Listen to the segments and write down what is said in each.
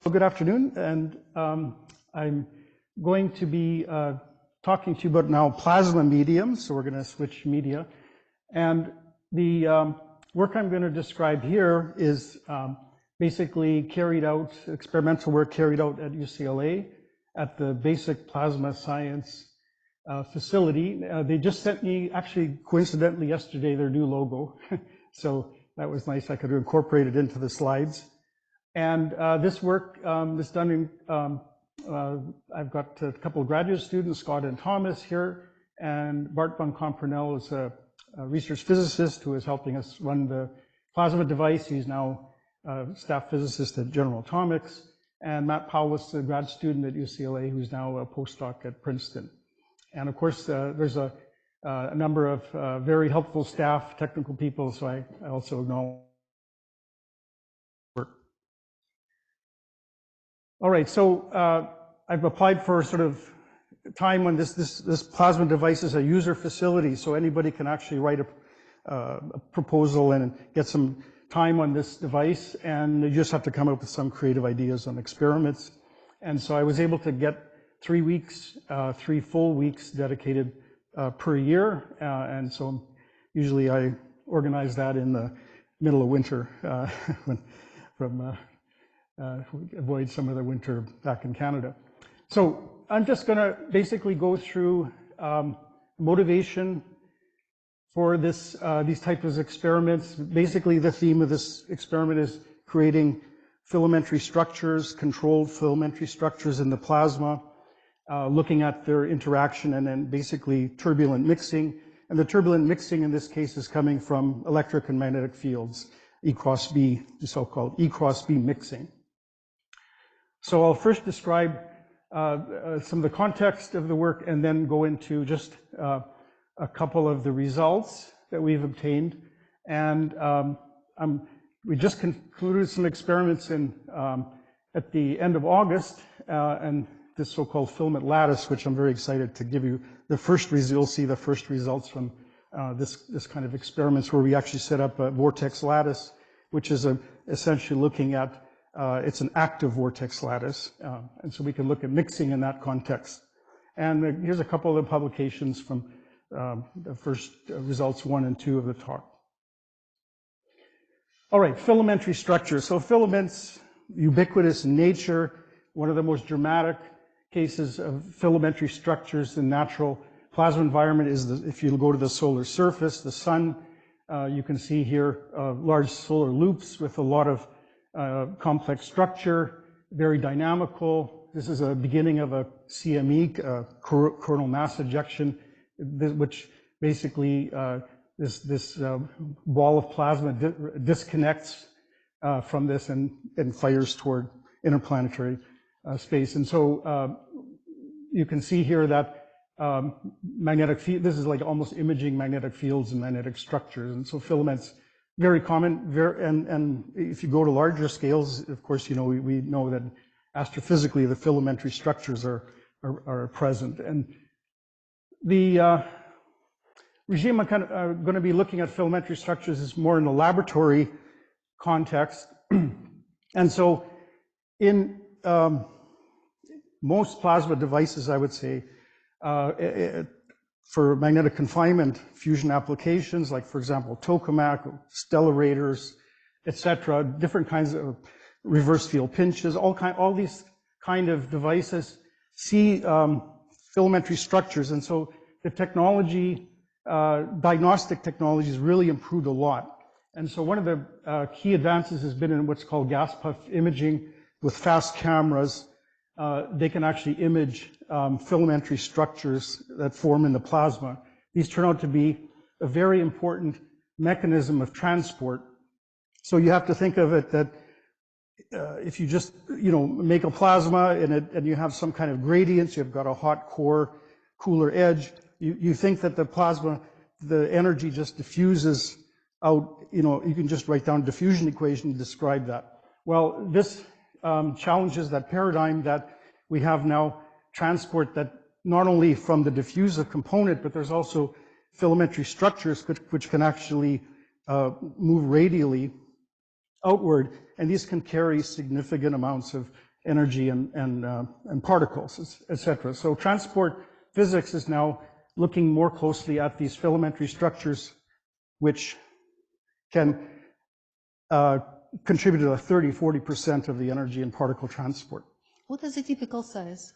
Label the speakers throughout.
Speaker 1: Well, good afternoon, and I'm going to be talking to you about now plasma mediums, so we're going to switch media. And the work I'm going to describe here is basically carried out, experimental work carried out at UCLA at the Basic Plasma Science facility. They just sent me, actually coincidentally yesterday, their new logo, so that was nice. I could incorporate it into the slides. And this work is done in, I've got a couple of graduate students, Scott and Thomas here, and Bart van Compernel is a research physicist who is helping us run the plasma device. He's now a staff physicist at General Atomics. And Matt Powell is a grad student at UCLA who's now a postdoc at Princeton. And of course, there's a number of very helpful staff, technical people, so I also acknowledge work. All right, so I've applied for sort of time when this plasma device is a user facility, so anybody can actually write a proposal and get some time on this device, and you just have to come up with some creative ideas on experiments. And so I was able to get 3 weeks, 3 full weeks dedicated per year, and so usually I organize that in the middle of winter avoid some of the winter back in Canada. So I'm just going to basically go through motivation for this, these types of experiments. Basically, the theme of this experiment is creating filamentary structures, controlled filamentary structures in the plasma, looking at their interaction, and then basically turbulent mixing. And the turbulent mixing in this case is coming from electric and magnetic fields, E cross B, the so-called E cross B mixing. So I'll first describe some of the context of the work and then go into just a couple of the results that we've obtained. And we just concluded some experiments at the end of August, and this so-called filament lattice, which I'm very excited to give you the first results. You'll see the first results from this kind of experiments where we actually set up a vortex lattice, which is essentially looking at it's an active vortex lattice, and so we can look at mixing in that context. And here's a couple of the publications from the first results 1 and 2 of the talk. All right, filamentary structures. So filaments, ubiquitous in nature. One of the most dramatic cases of filamentary structures in natural plasma environment is if you go to the solar surface, the sun. You can see here large solar loops with a lot of complex structure, very dynamical. This is a beginning of a CME, coronal mass ejection, which basically this ball of plasma disconnects from this and fires toward interplanetary space. And so you can see here that magnetic field, this is like almost imaging magnetic fields and magnetic structures. And so filaments, very common, and if you go to larger scales, of course, you know, we know that astrophysically the filamentary structures are present. And the regime I'm kind of going to be looking at filamentary structures is more in a laboratory context. And so in most plasma devices, I would say, for magnetic confinement fusion applications, like for example, tokamak, stellarators, etc., different kinds of reverse field pinches, all these kind of devices see filamentary structures. And so the technology, diagnostic technology has really improved a lot. And so one of the key advances has been in what's called gas puff imaging with fast cameras. They can actually image filamentary structures that form in the plasma. These turn out to be a very important mechanism of transport. So you have to think of it that if you just, you know, make a plasma and you have some kind of gradients, you've got a hot core, cooler edge, you think that the plasma, the energy just diffuses out, you know, you can just write down a diffusion equation to describe that. Well, this challenges that paradigm that we have now transport that not only from the diffusive component, but there's also filamentary structures which can actually move radially outward, and these can carry significant amounts of energy and particles, etc. So transport physics is now looking more closely at these filamentary structures, which can contribute to 30–40% of the energy in particle transport.
Speaker 2: What is the typical size?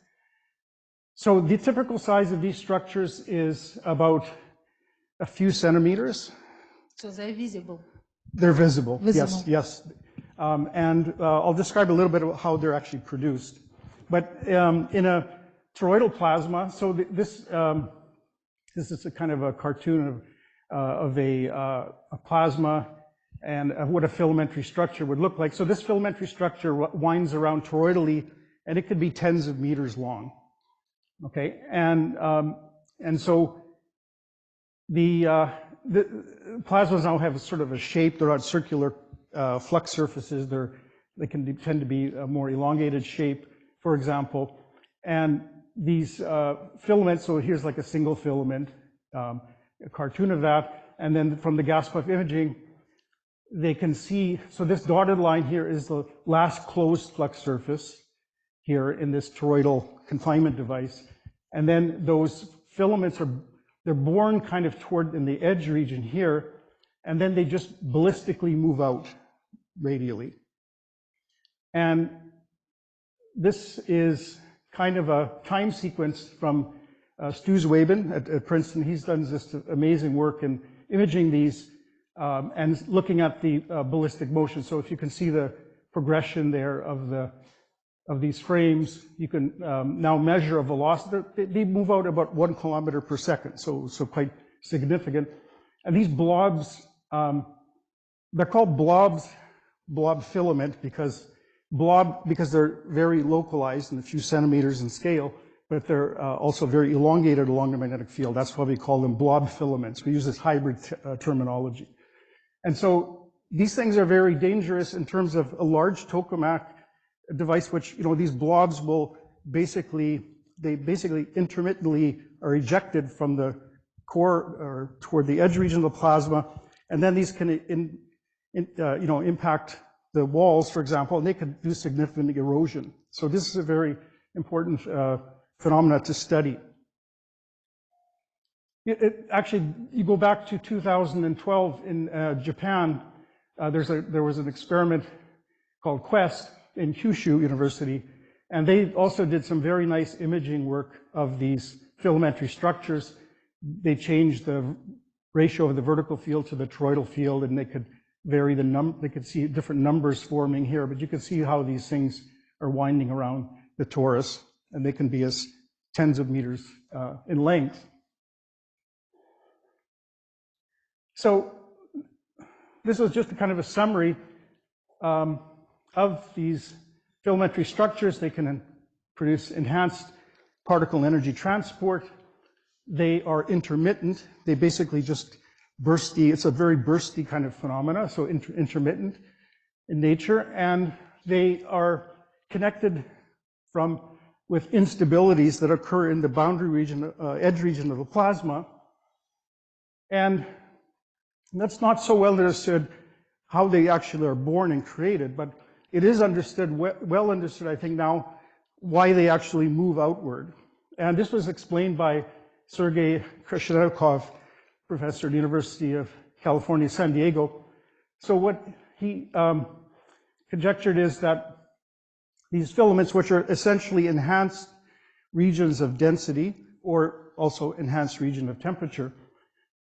Speaker 1: So the typical size of these structures is about a few centimeters.
Speaker 2: So they're visible.
Speaker 1: They're visible.
Speaker 2: Visible.
Speaker 1: Yes. And I'll describe a little bit about how they're actually produced. But in a toroidal plasma, so this is a kind of a cartoon of a plasma and what a filamentary structure would look like. So this filamentary structure winds around toroidally, and it could be tens of meters long. Okay, and so the plasmas now have sort of a shape. They're on circular flux surfaces. They can tend to be a more elongated shape, for example. And these filaments, so here's like a single filament, a cartoon of that. And then from the gas puff imaging, they can see, so this dotted line here is the last closed flux surface here in this toroidal confinement device. And then those filaments they're born kind of toward in the edge region here, and then they just ballistically move out radially. And this is kind of a time sequence from Stu Zweben at Princeton. He's done this amazing work in imaging these and looking at the ballistic motion. So if you can see the progression there of these frames, you can now measure a velocity. They move out about 1 kilometer per second, so quite significant. And these blobs, they're called blob filament because they're very localized in a few centimeters in scale, but they're also very elongated along the magnetic field. That's why we call them blob filaments. We use this hybrid terminology. And so these things are very dangerous in terms of a large tokamak device, which, these blobs will basically intermittently are ejected from the core or toward the edge region of the plasma, and then these can impact the walls, for example, and they could do significant erosion. So this is a very important phenomena to study. Actually, you go back to 2012 in Japan. There was an experiment called QUEST in Kyushu University, and they also did some very nice imaging work of these filamentary structures. They changed the ratio of the vertical field to the toroidal field, and they could vary they could see different numbers forming here, but you can see how these things are winding around the torus, and they can be as tens of meters in length. So this was just a kind of a summary of these filamentary structures. They can produce enhanced particle energy transport. They are intermittent. They basically just bursty. It's a very bursty kind of phenomena, so intermittent in nature. And they are connected with instabilities that occur in the boundary region, edge region of the plasma. And that's not so well understood how they actually are born and created, but it is understood, well understood, I think now, why they actually move outward. And this was explained by Sergei Krashenikov, professor at the University of California, San Diego. So what he conjectured is that these filaments, which are essentially enhanced regions of density or also enhanced region of temperature,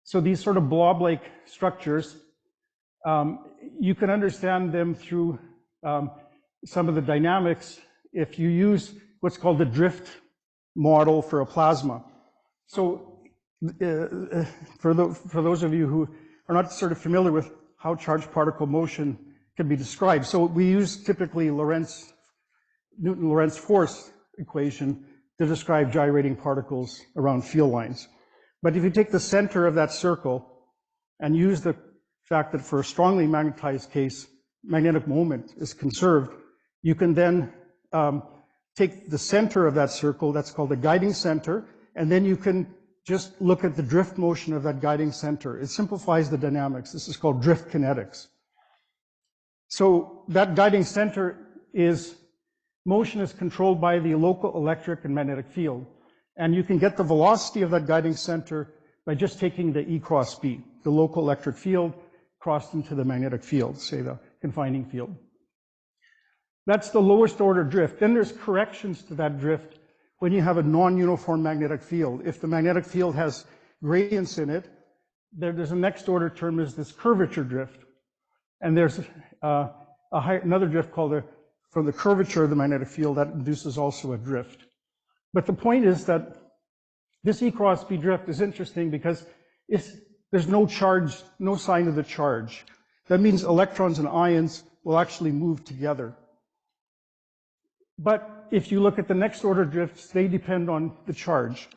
Speaker 1: so these sort of blob-like structures, you can understand them through some of the dynamics if you use what's called the drift model for a plasma. So for those of you who are not sort of familiar with how charged particle motion can be described, so we use typically Newton-Lorentz force equation to describe gyrating particles around field lines. But if you take the center of that circle and use the fact that for a strongly magnetized case, magnetic moment is conserved, you can then take the center of that circle, that's called the guiding center, and then you can just look at the drift motion of that guiding center. It simplifies the dynamics. This is called drift kinetics. So that guiding center is motion is controlled by the local electric and magnetic field. And you can get the velocity of that guiding center by just taking the E cross B, the local electric field crossed into the magnetic field, say the confining field. That's the lowest order drift. Then there's corrections to that drift when you have a non-uniform magnetic field. If the magnetic field has gradients in it, there's a next order term is this curvature drift. And there's another drift called from the curvature of the magnetic field that induces also a drift. But the point is that this E cross B drift is interesting because there's no charge, no sign of the charge. That means electrons and ions will actually move together. But if you look at the next order drifts, they depend on the charge.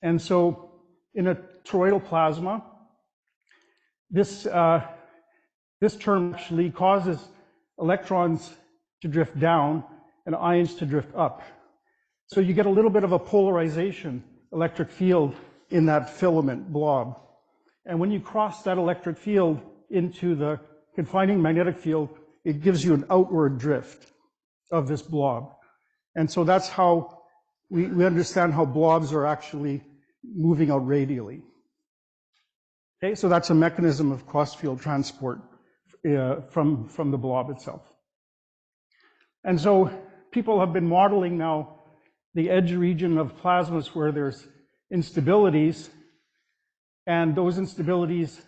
Speaker 1: And so in a toroidal plasma, this term actually causes electrons to drift down and ions to drift up. So you get a little bit of a polarization electric field in that filament blob. And when you cross that electric field into the confining magnetic field, it gives you an outward drift of this blob. And so that's how we understand how blobs are actually moving out radially. Okay, so that's a mechanism of cross-field transport from the blob itself. And so people have been modeling now the edge region of plasmas where there's instabilities, and those instabilities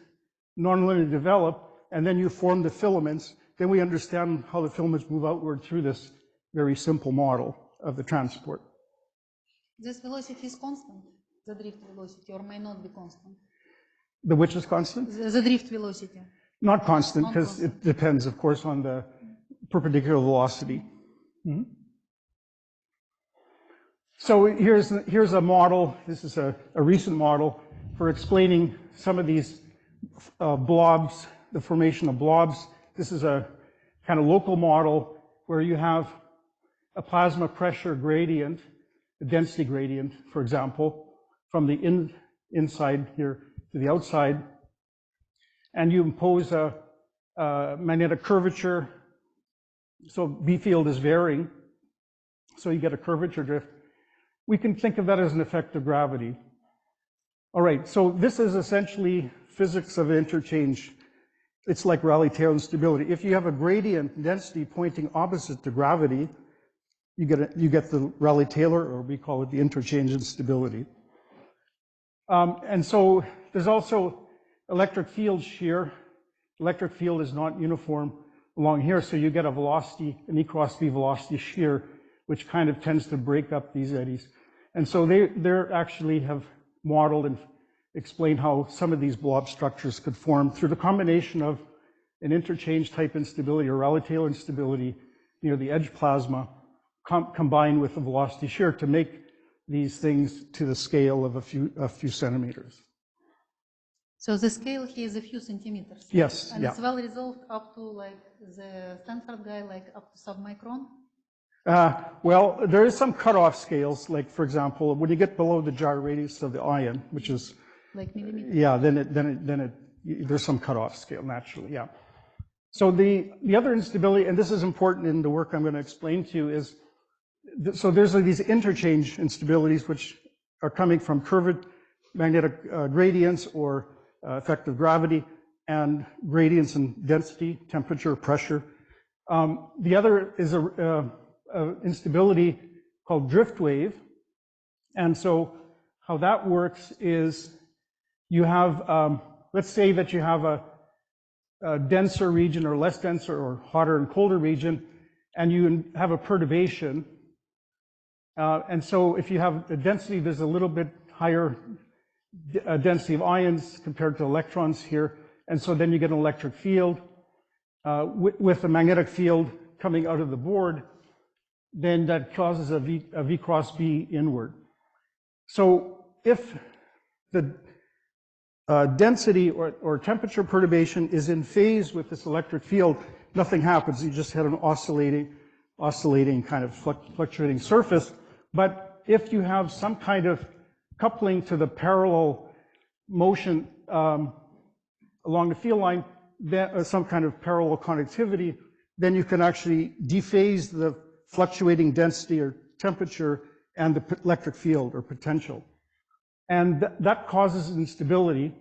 Speaker 1: non-linearly develop, and then you form the filaments. Then we understand how the filaments move outward through this very simple model of the transport.
Speaker 2: This velocity is constant, the drift velocity, or may not be constant?
Speaker 1: The which is constant?
Speaker 2: The drift velocity.
Speaker 1: Not constant, because it depends, of course, on the perpendicular velocity. Mm-hmm. So here's a model. This is a recent model for explaining some of these blobs, the formation of blobs. This is a kind of local model where you have a plasma pressure gradient, a density gradient, for example, from the inside here to the outside, and you impose a magnetic curvature. So B field is varying, so you get a curvature drift. We can think of that as an effect of gravity. All right, so this is essentially physics of interchange. It's like Rayleigh-Taylor instability. If you have a gradient density pointing opposite to gravity, you get the Rayleigh-Taylor, or we call it the interchange instability. And so there's also electric field shear. Electric field is not uniform along here, so you get a velocity, an E cross B velocity shear, which kind of tends to break up these eddies. And so they actually have modeled and explained how some of these blob structures could form through the combination of an interchange type instability or Rayleigh-Taylor instability near the edge plasma combined with the velocity shear to make these things to the scale of a few centimeters.
Speaker 2: So the scale here is a few centimeters.
Speaker 1: Yes.
Speaker 2: And
Speaker 1: yeah.
Speaker 2: it's well resolved up to like the Stanford guy, like up to submicron?
Speaker 1: Well, there is some cutoff scales, like for example, when you get below the gyre radius of the ion, which is
Speaker 2: like millimeters.
Speaker 1: Yeah, then there's some cutoff scale naturally. Yeah. So the other instability, and this is important in the work I'm going to explain to you, is so there's these interchange instabilities which are coming from curved magnetic gradients or effect of gravity and gradients in density, temperature, pressure. The other is a instability called drift wave. And so how that works is you have, let's say that you have a denser region or less denser or hotter and colder region, and you have a perturbation. And so if you have a density, there's a little bit higher density of ions compared to electrons here. And so then you get an electric field with a magnetic field coming out of the board, then that causes a V cross B inward. So if the density or temperature perturbation is in phase with this electric field, nothing happens. You just had an oscillating kind of fluctuating surface. But if you have some kind of coupling to the parallel motion along the field line, then, some kind of parallel conductivity, then you can actually dephase the fluctuating density or temperature and the electric field or potential. And that causes instability,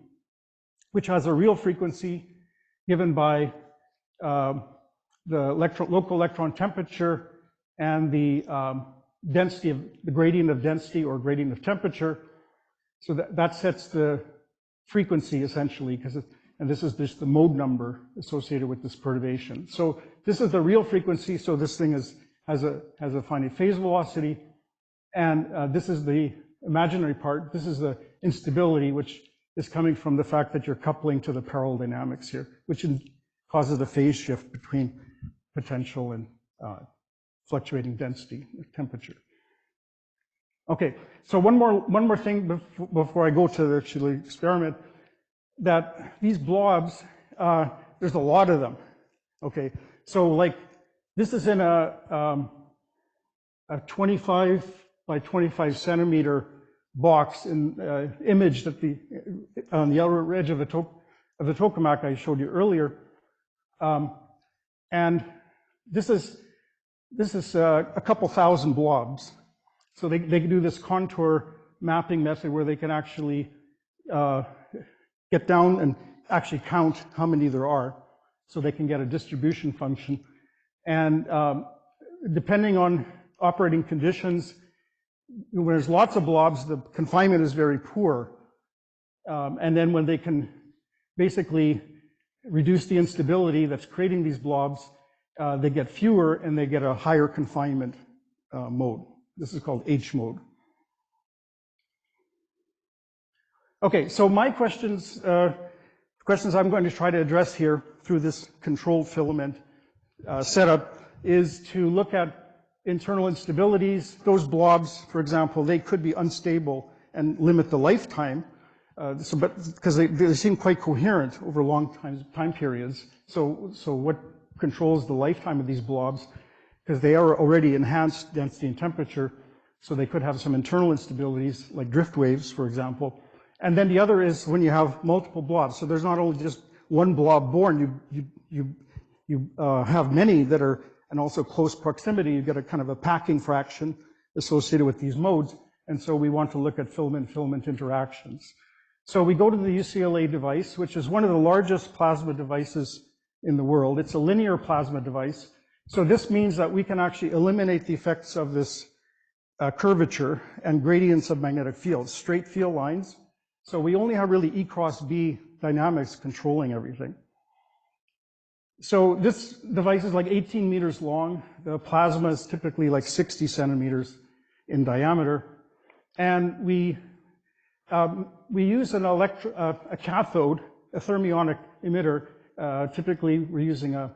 Speaker 1: which has a real frequency given by the local electron temperature and the density of the gradient of density or gradient of temperature. So that sets the frequency essentially, and this is just the mode number associated with this perturbation. So this is the real frequency. So this thing has a finite phase velocity, and this is the imaginary part. This is the instability, which is coming from the fact that you're coupling to the parallel dynamics here, which causes a phase shift between potential and fluctuating density temperature. Okay, so one more thing before I go to the actual experiment, that these blobs, there's a lot of them. Okay, so like this is in a 25 by 25 centimeter box imaged on the outer edge of the tokamak I showed you earlier, and this is a couple thousand blobs. So they can do this contour mapping method where they can actually get down and actually count how many there are, so they can get a distribution function. And depending on operating conditions, when there's lots of blobs, the confinement is very poor. And then when they can basically reduce the instability that's creating these blobs, they get fewer and they get a higher confinement mode. This is called H mode. Okay, so my questions I'm going to try to address here through this controlled filament setup is to look at internal instabilities. Those blobs, for example, they could be unstable and limit the lifetime, because they seem quite coherent over long time periods. So what controls the lifetime of these blobs? Because they are already enhanced density and temperature, so they could have some internal instabilities, like drift waves, for example. And then the other is when you have multiple blobs. So there's not only just one blob born, you have many that are, and also close proximity. You get a kind of a packing fraction associated with these modes. And so we want to look at filament-filament interactions. So we go to the UCLA device, which is one of the largest plasma devices in the world. It's a linear plasma device. So this means that we can actually eliminate the effects of this curvature and gradients of magnetic fields, straight field lines. So we only have really E cross B dynamics controlling everything. So this device is like 18 meters long. The plasma is typically like 60 centimeters in diameter. And we use a cathode, a thermionic emitter. Typically, we're using a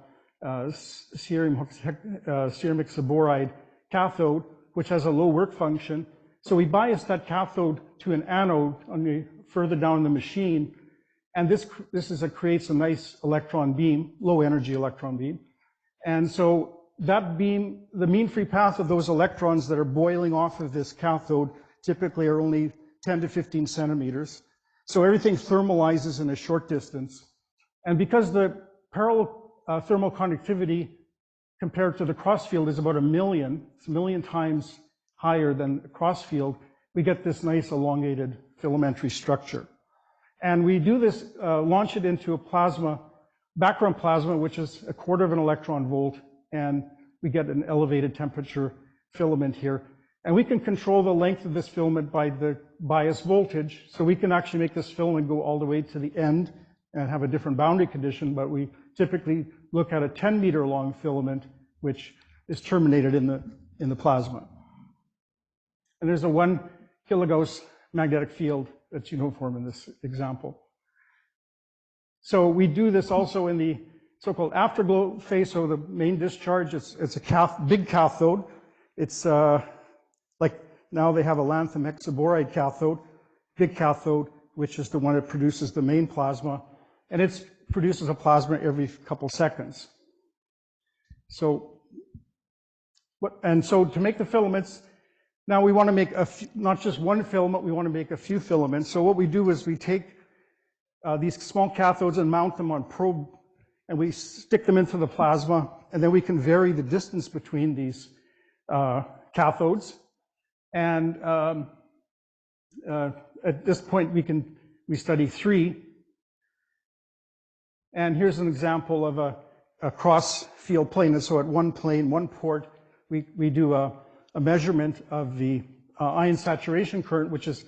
Speaker 1: ceramic hexaboride cathode, which has a low work function. So we bias that cathode to an anode further down the machine, and this creates a nice electron beam, low energy electron beam. And so that beam, the mean free path of those electrons that are boiling off of this cathode typically are only 10 to 15 centimeters. So everything thermalizes in a short distance. And because the parallel thermal conductivity compared to the cross field is about 1 million, it's 1 million times higher than the cross field, we get this nice elongated filamentary structure. And we do this, launch it into a plasma, background plasma, which is 1/4 of an electron volt, and we get an elevated temperature filament here. And we can control the length of this filament by the bias voltage, so we can actually make this filament go all the way to the end and have a different boundary condition, but we typically look at a 10-meter long filament, which is terminated in the plasma. And there's a 1 kilogauss magnetic field that's uniform in this example. So we do this also in the so-called afterglow phase, so the main discharge, it's a big cathode. It's like now they have a lanthanum hexaboride cathode, big cathode, which is the one that produces the main plasma, and it produces a plasma every couple seconds. So to make the filaments, now we want to make not just one filament, we want to make a few filaments. So what we do is we take these small cathodes and mount them on probe, and we stick them into the plasma, and then we can vary the distance between these cathodes. And at this point, we study 3. And here's an example of a cross field plane. And so at one plane, one port, we do a measurement of the ion saturation current, which is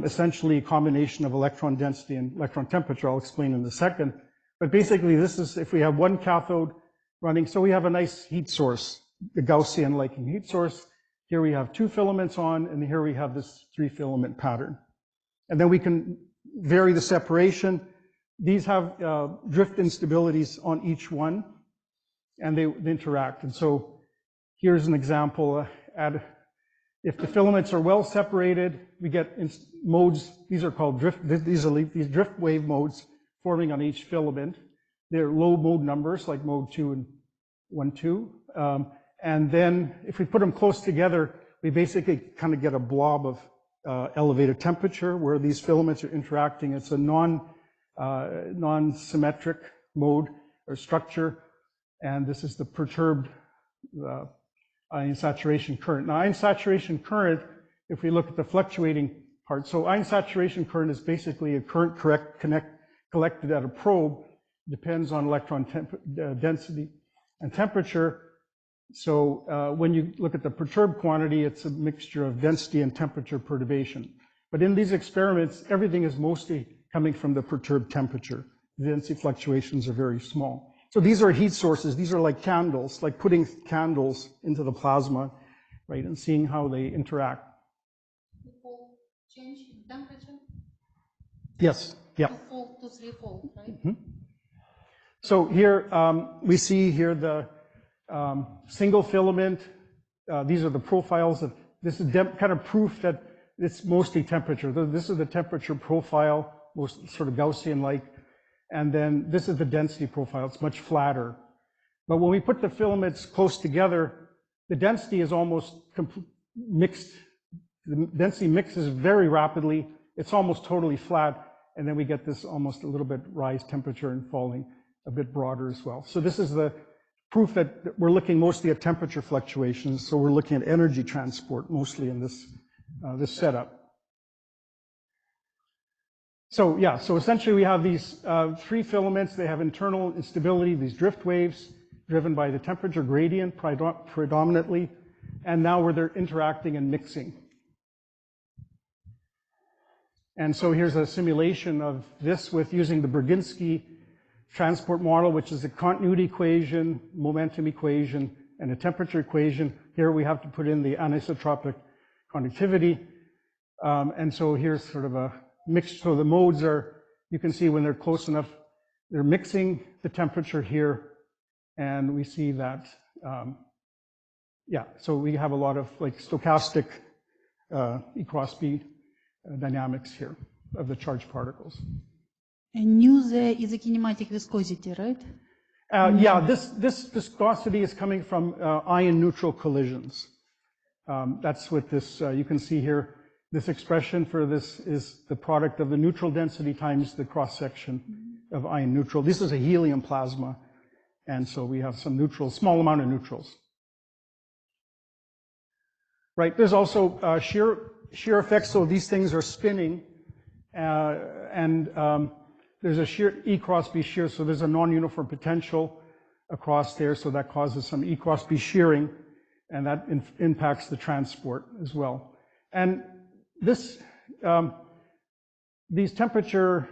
Speaker 1: essentially a combination of electron density and electron temperature. I'll explain in a second. But basically, this is if we have one cathode running. So we have a nice heat source, the Gaussian liking heat source. Here we have 2 filaments on, and here we have this 3-filament pattern. And then we can vary the separation. These have drift instabilities on each one, and they interact. And so here's an example. If the filaments are well separated, we get modes. These are called these drift wave modes forming on each filament. They're low mode numbers, like mode 2 and 1, 2. And then if we put them close together, we basically kind of get a blob of elevated temperature where these filaments are interacting. It's a non-symmetric mode or structure. And this is the perturbed ion saturation current. Now, ion saturation current, if we look at the fluctuating part, so ion saturation current is basically a current collected at a probe, depends on electron density and temperature. So when you look at the perturbed quantity, it's a mixture of density and temperature perturbation. But in these experiments, everything is mostly coming from the perturbed temperature. The density fluctuations are very small. So these are heat sources. These are like candles, like putting candles into the plasma, right, and seeing how they interact.
Speaker 2: Change in temperature?
Speaker 1: Yes, yeah.
Speaker 2: 2-fold to 3-fold, right?
Speaker 1: Mm-hmm. So here we see here the single filament. These are the profiles of, this is kind of proof that it's mostly temperature. This is the temperature profile, most sort of Gaussian-like. And then this is the density profile. It's much flatter. But when we put the filaments close together, the density is almost mixed. The density mixes very rapidly. It's almost totally flat. And then we get this almost a little bit rise temperature and falling a bit broader as well. So this is the proof that we're looking mostly at temperature fluctuations. So we're looking at energy transport mostly in this setup. So yeah, so essentially we have these 3 filaments. They have internal instability, these drift waves driven by the temperature gradient predominantly, and now where they're interacting and mixing. And so here's a simulation of this with using the Brzezinski transport model, which is a continuity equation, momentum equation, and a temperature equation. Here we have to put in the anisotropic conductivity. And so here's sort of a mixture. So the modes are, you can see when they're close enough, they're mixing the temperature here. And we see that, yeah, so we have a lot of like stochastic E cross B dynamics here of the charged particles.
Speaker 2: And nu there is a kinematic viscosity, right?
Speaker 1: Yeah, this viscosity is coming from ion-neutral collisions. That's what this, you can see here, this expression for this is the product of the neutral density times the cross-section of ion-neutral. This is a helium plasma, and so we have some neutrals, small amount of neutrals. Right, there's also shear effects, so these things are spinning, and there's a shear E cross B shear, so there's a non-uniform potential across there, so that causes some E cross B shearing, and that impacts the transport as well. And this, these temperature,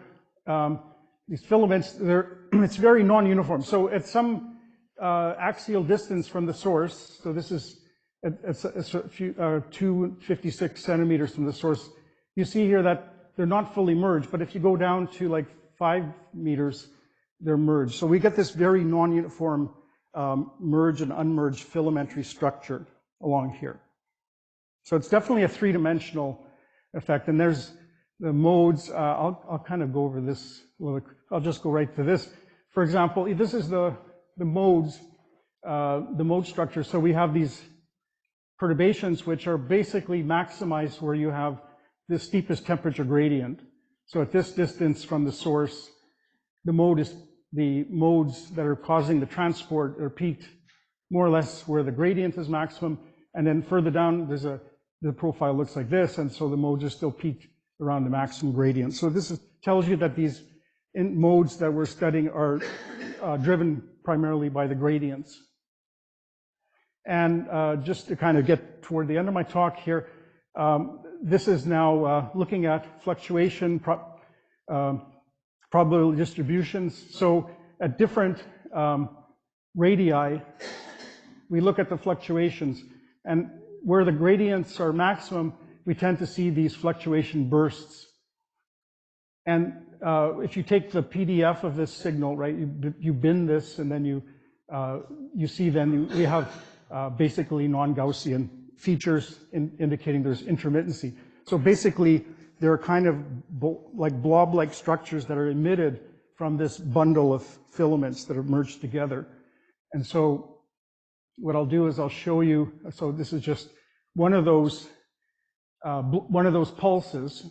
Speaker 1: these filaments, it's very non-uniform. So at some axial distance from the source, so this is it's a few 256 centimeters from the source, you see here that they're not fully merged, but if you go down to like 5 meters, they're merged. So we get this very non-uniform merged and unmerged filamentary structure along here. So it's definitely a 3-dimensional effect. And there's the modes. I'll kind of go over this a little. I'll just go right to this. For example, this is the modes, the mode structure. So we have these perturbations which are basically maximized where you have the steepest temperature gradient. So at this distance from the source, the modes that are causing the transport are peaked more or less where the gradient is maximum. And then further down, the profile looks like this, and so the modes are still peaked around the maximum gradient. So this tells you that these modes that we're studying are driven primarily by the gradients. And just to kind of get toward the end of my talk here, this is now looking at fluctuation, probability distributions. So at different radii, we look at the fluctuations. And where the gradients are maximum, we tend to see these fluctuation bursts. And if you take the PDF of this signal, right, you bin this, and then you see then we have basically non-Gaussian features indicating there's intermittency. So basically, there are kind of like blob-like structures that are emitted from this bundle of filaments that are merged together. And so what I'll do is I'll show you, so this is just one of those pulses.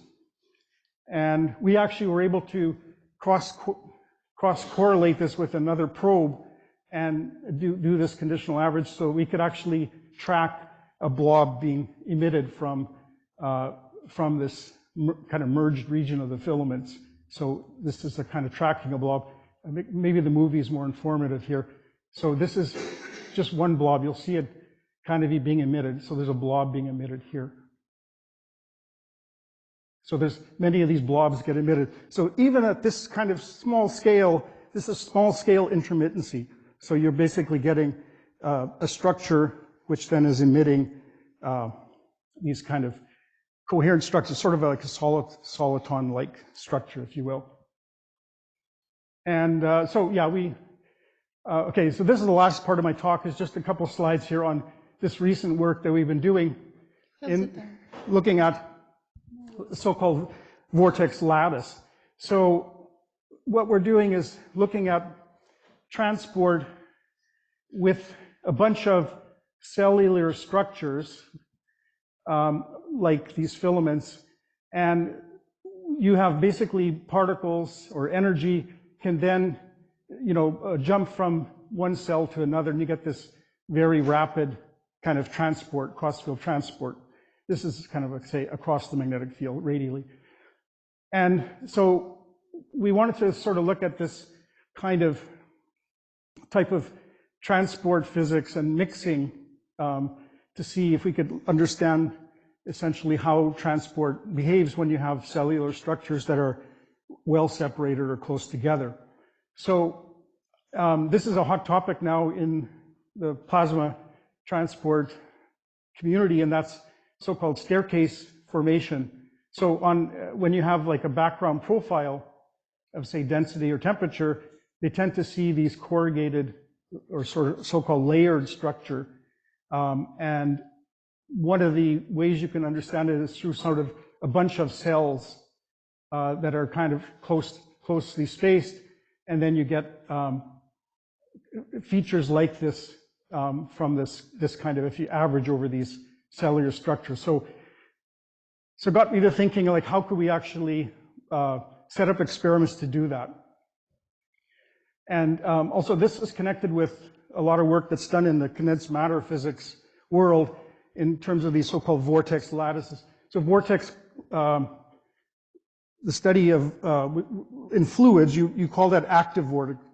Speaker 1: And we actually were able to cross-correlate this with another probe and do this conditional average, so we could actually track a blob being emitted from this kind of merged region of the filaments. So this is a kind of tracking a blob. Maybe the movie is more informative here. So this is just one blob. You'll see it kind of being emitted. So there's a blob being emitted here. So there's many of these blobs get emitted. So even at this kind of small scale, this is small scale intermittency. So you're basically getting a structure which then is emitting these kind of coherent structures, sort of like a soliton-like structure, if you will. And so yeah, okay, so this is the last part of my talk, is just a couple slides here on this recent work that we've been doing in looking at so-called vortex lattice. So what we're doing is looking at transport with a bunch of cellular structures like these filaments, and you have basically particles or energy can then jump from one cell to another, and you get this very rapid kind of transport, cross-field transport. This is kind of, say, across the magnetic field radially. And so we wanted to sort of look at this kind of type of transport physics and mixing to see if we could understand essentially how transport behaves when you have cellular structures that are well separated or close together. So this is a hot topic now in the plasma transport community, and that's so-called staircase formation. So when you have like a background profile of, say, density or temperature, they tend to see these corrugated or sort of so-called layered structure. And one of the ways you can understand it is through sort of a bunch of cells that are kind of closely spaced, and then you get features like this from this kind of, if you average over these cellular structures. So it got me to thinking, like, how could we actually set up experiments to do that? And also this is connected with a lot of work that's done in the condensed matter physics world in terms of these so-called vortex lattices. So vortex, the study of, in fluids, you call that active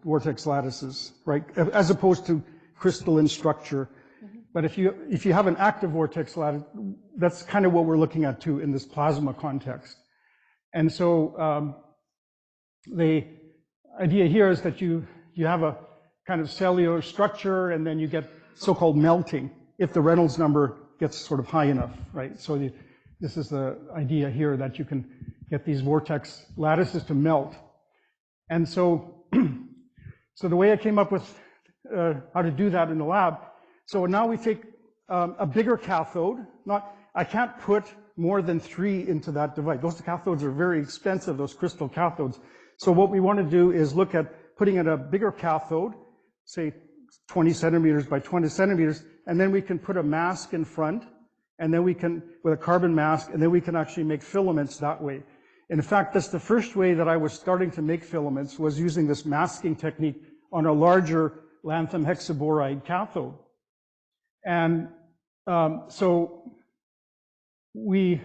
Speaker 1: vortex lattices, right? As opposed to crystalline structure. Mm-hmm. But if you have an active vortex lattice, that's kind of what we're looking at too in this plasma context. And so the idea here is that you have a kind of cellular structure, and then you get so-called melting if the Reynolds number gets sort of high enough, right? So this is the idea here, that you can get these vortex lattices to melt. And so, so the way I came up with how to do that in the lab, so now we take a bigger cathode. I can't put more than 3 into that device. Those cathodes are very expensive, those crystal cathodes. So what we want to do is look at putting in a bigger cathode, say 20 centimeters by 20 centimeters, and then we can put a mask in front, and then we can, with a carbon mask, and then we can actually make filaments that way. In fact, that's the first way that I was starting to make filaments, was using this masking technique on a larger lanthanum hexaboride cathode. And So we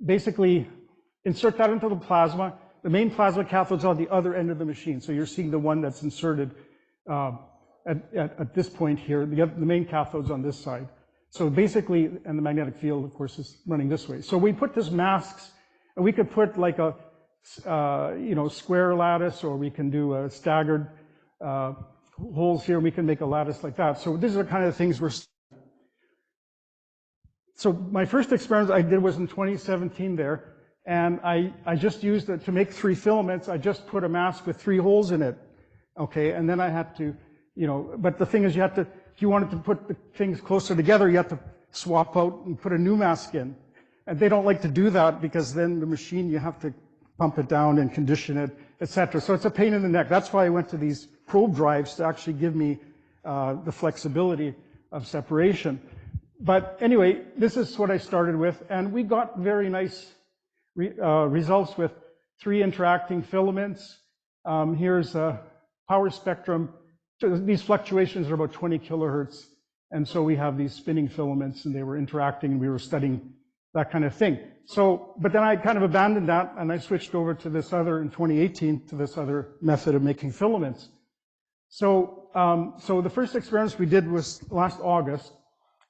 Speaker 1: basically insert that into the plasma. The main plasma cathode's on the other end of the machine. So you're seeing the one that's inserted at this point here. The main cathode's on this side. So basically, and the magnetic field, of course, is running this way. So we put this masks, and we could put like a square lattice, or we can do a staggered holes here. We can make a lattice like that. So these are the kind of things we're. So my first experiment I did was in 2017 there, and I just used it to make 3 filaments. I just put a mask with 3 holes in it, okay? And then I had to, but the thing is you have to, if you wanted to put the things closer together, you have to swap out and put a new mask in. And they don't like to do that because then the machine, you have to pump it down and condition it, etc. So it's a pain in the neck. That's why I went to these probe drives to actually give me the flexibility of separation. But anyway, this is what I started with, and we got very nice results with 3 interacting filaments. Here's a power spectrum. So these fluctuations are about 20 kilohertz, and so we have these spinning filaments, and they were interacting, and we were studying that kind of thing. So, but then I kind of abandoned that, and I switched over to this other, in 2018, to this other method of making filaments. So, so the first experiments we did was last August.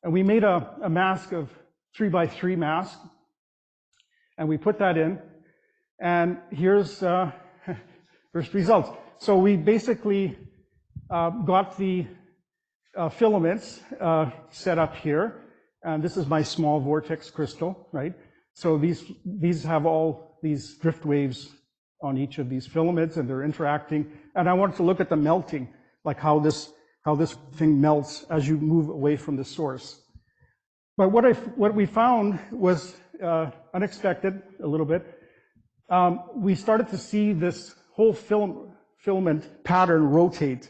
Speaker 1: And we made a mask of 3x3 mask, and we put that in, and here's first results. So we basically got the filaments set up here, and this is my small vortex crystal, right? So these have all these drift waves on each of these filaments, and they're interacting. And I wanted to look at the melting, like how this thing melts as you move away from the source. But what we found was unexpected a little bit. We started to see this whole filament pattern rotate.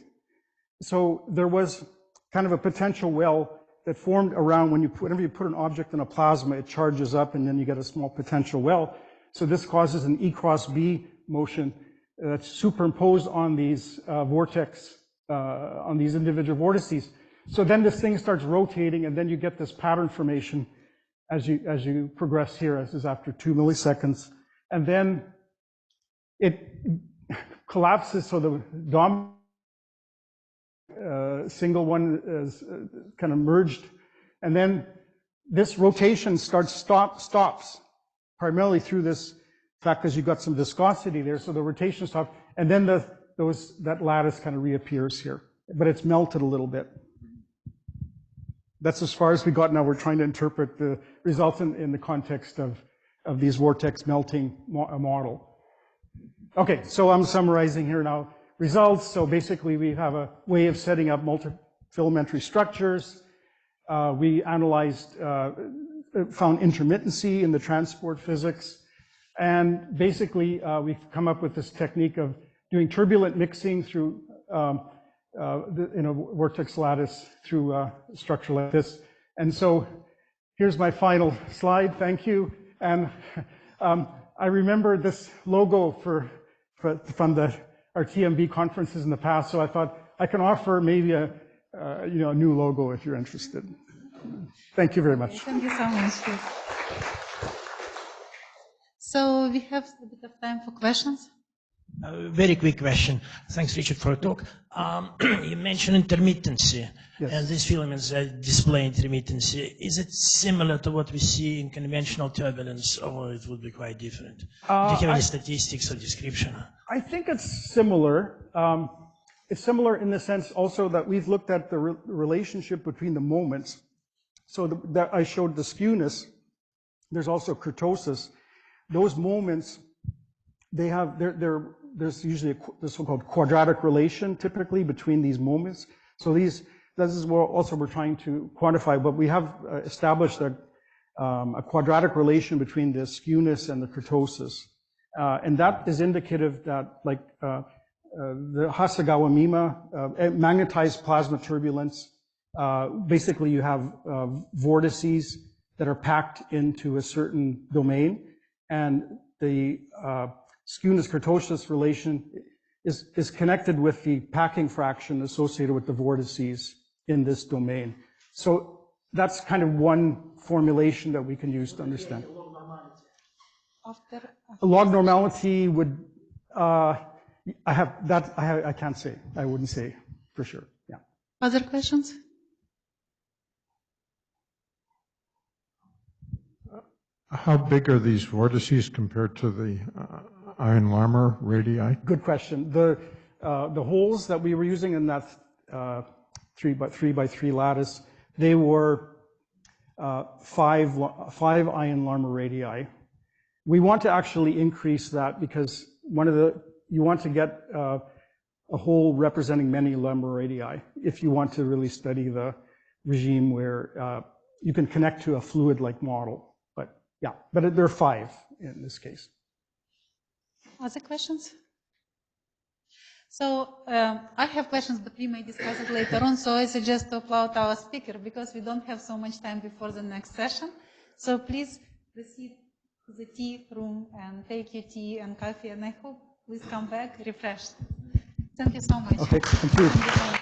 Speaker 1: So there was kind of a potential well that formed around whenever you put an object in a plasma, it charges up, and then you get a small potential well. So this causes an E cross B motion that's superimposed on these on these individual vortices. So then this thing starts rotating, and then you get this pattern formation as you progress here. This is after 2 milliseconds. And then it collapses, so the dominant single one is kind of merged. And then this rotation stops, primarily through this fact because you've got some viscosity there, so the rotation stops, and then that lattice kind of reappears here, but it's melted a little bit. That's as far as we got now. We're trying to interpret the results in the context of these vortex melting model. Okay, so I'm summarizing here now. Results, so basically we have a way of setting up multifilamentary structures. We analyzed, found intermittency in the transport physics, and basically we've come up with this technique of doing turbulent mixing through in a vortex lattice through a structure like this. And so here's my final slide. Thank you. And I remember this logo from our TMB conferences in the past, so I thought I can offer maybe a new logo if you're interested. Thank you very much.
Speaker 2: Thank you so much. So we have a bit of time for questions.
Speaker 3: Very quick question. Thanks, Richard, for a talk. You mentioned intermittency,
Speaker 1: yes.
Speaker 3: And these filaments display intermittency. Is it similar to what we see in conventional turbulence, or it would be quite different? Do you have any statistics or description? I
Speaker 1: think it's similar. It's similar in the sense also that we've looked at the relationship between the moments. So that I showed the skewness. There's also kurtosis. Those moments, there's usually this so-called quadratic relation typically between these moments. So this is what also we're trying to quantify, but we have established a quadratic relation between the skewness and the kurtosis. And that is indicative that, like the Hasegawa-Mima, magnetized plasma turbulence, basically you have vortices that are packed into a certain domain, and the skewness-kurtosis relation is connected with the packing fraction associated with the vortices in this domain. So that's kind of one formulation that we can use to understand.
Speaker 2: After
Speaker 1: Log normality would, I can't say. I wouldn't say for sure. Yeah.
Speaker 2: other questions?
Speaker 4: How big are these vortices compared to the iron Larmor radii?
Speaker 1: Good question. The holes that we were using in that 3 by 3 lattice, they were 5 iron Larmor radii. We want to actually increase that because you want to get a hole representing many Larmor radii if you want to really study the regime where you can connect to a fluid-like model. Yeah, but there are 5 in this case.
Speaker 2: Other questions? So I have questions, but we may discuss it later on. So I suggest to applaud our speaker because we don't have so much time before the next session. So please proceed to the tea room and take your tea and coffee. And I hope please come back refreshed. Thank you so much.
Speaker 1: Okay, thank you.